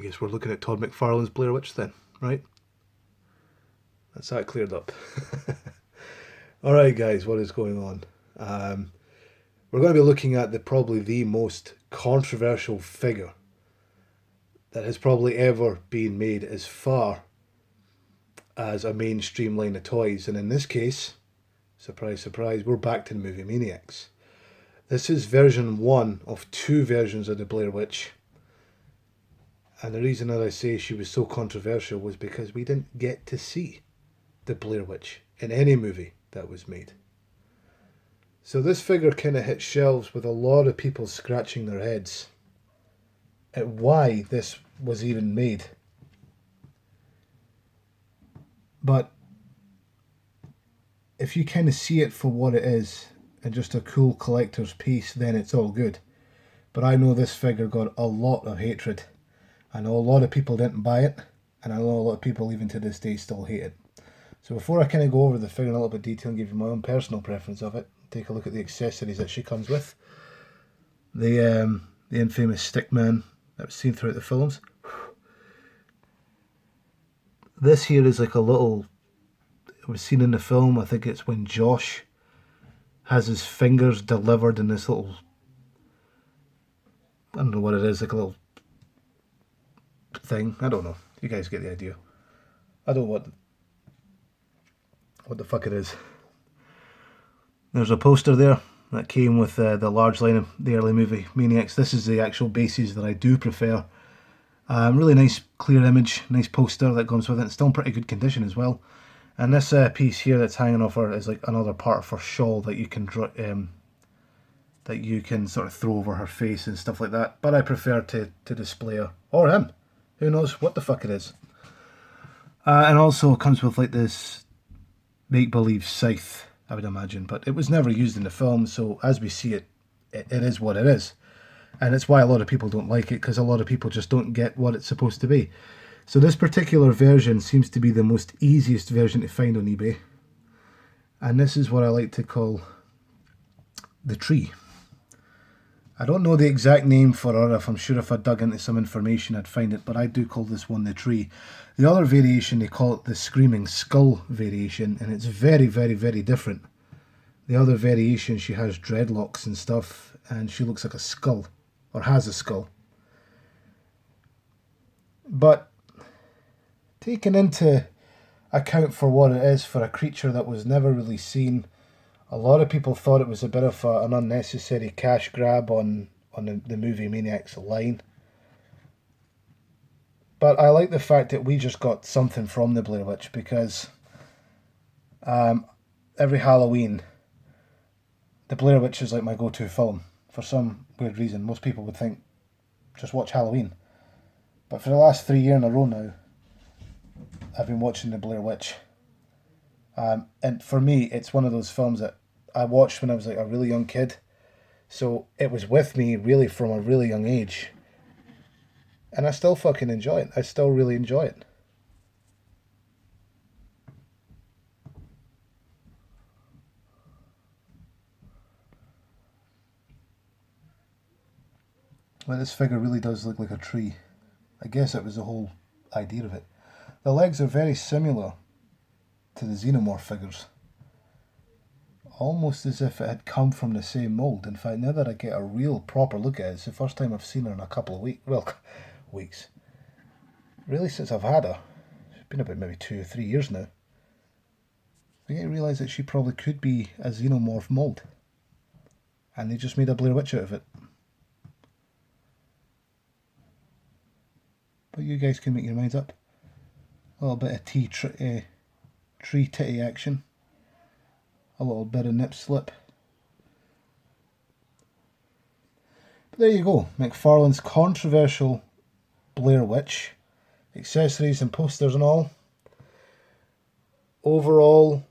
guess we're looking at Todd McFarlane's Blair Witch then, right? That's that cleared up. Alright guys, what is going on? We're going to be looking at probably the most controversial figure that has probably ever been made as far as a mainstream line of toys. And in this case, surprise, surprise, we're back to the movie Maniacs. This is version 1 of 2 versions of the Blair Witch. And the reason that I say she was so controversial was because we didn't get to see the Blair Witch in any movie that was made. So this figure kind of hit shelves with a lot of people scratching their heads at why this was even made. But if you kind of see it for what it is and just a cool collector's piece, then it's all good. But I know this figure got a lot of hatred. I know a lot of people didn't buy it, and I know a lot of people even to this day still hate it. So before I kind of go over the figure in a little bit of detail and give you my own personal preference of it, take a look at the accessories that she comes with. The infamous stick man that was seen throughout the films. This here is like a little, it was seen in the film, I think it's when Josh has his fingers delivered in this little, I don't know what it is, like a little thing. I don't know. You guys get the idea. I don't know what the fuck it is. There's a poster there that came with the large line of the early movie Maniacs. This is the actual bases that I do prefer. Really nice clear image, nice poster that comes with it. It's still in pretty good condition as well. And this piece here that's hanging off her is like another part of her shawl that you can sort of throw over her face and stuff like that. But I prefer to display her, or him. Who knows what the fuck it is. And also comes with like this make-believe scythe, I would imagine, but it was never used in the film, so as we see it, it is what it is. And it's why a lot of people don't like it, because a lot of people just don't get what it's supposed to be. So this particular version seems to be the most easiest version to find on eBay. And this is what I like to call the tree. I don't know the exact name for her. I'm sure if I dug into some information I'd find it, but I do call this one the tree. The other variation, they call it the screaming skull variation, and it's very, very, very different. The other variation, she has dreadlocks and stuff, and she looks like a skull, or has a skull. But taken into account for what it is for a creature that was never really seen, a lot of people thought it was a bit of an unnecessary cash grab on the movie Maniacs line. But I like the fact that we just got something from the Blair Witch, because every Halloween, the Blair Witch is like my go-to film. For some weird reason, most people would think, just watch Halloween. But for the last 3 years in a row now, I've been watching the Blair Witch. And for me, it's one of those films that I watched when I was like a really young kid. So it was with me really from a really young age. And I still fucking enjoy it. I still really enjoy it. Well, this figure really does look like a tree. I guess that was the whole idea of it. The legs are very similar to the Xenomorph figures. Almost as if it had come from the same mould. In fact, now that I get a real proper look at it, it's the first time I've seen her in a couple of weeks. Really, since I've had her. It's been about maybe 2 or 3 years now. I get to realise that she probably could be a Xenomorph mould. And they just made a Blair Witch out of it. But you guys can make your minds up. A little bit of tree titty action. A little bit of nip slip. But there you go. Mcfarlane's controversial Blair Witch. Accessories and posters and all. Overall,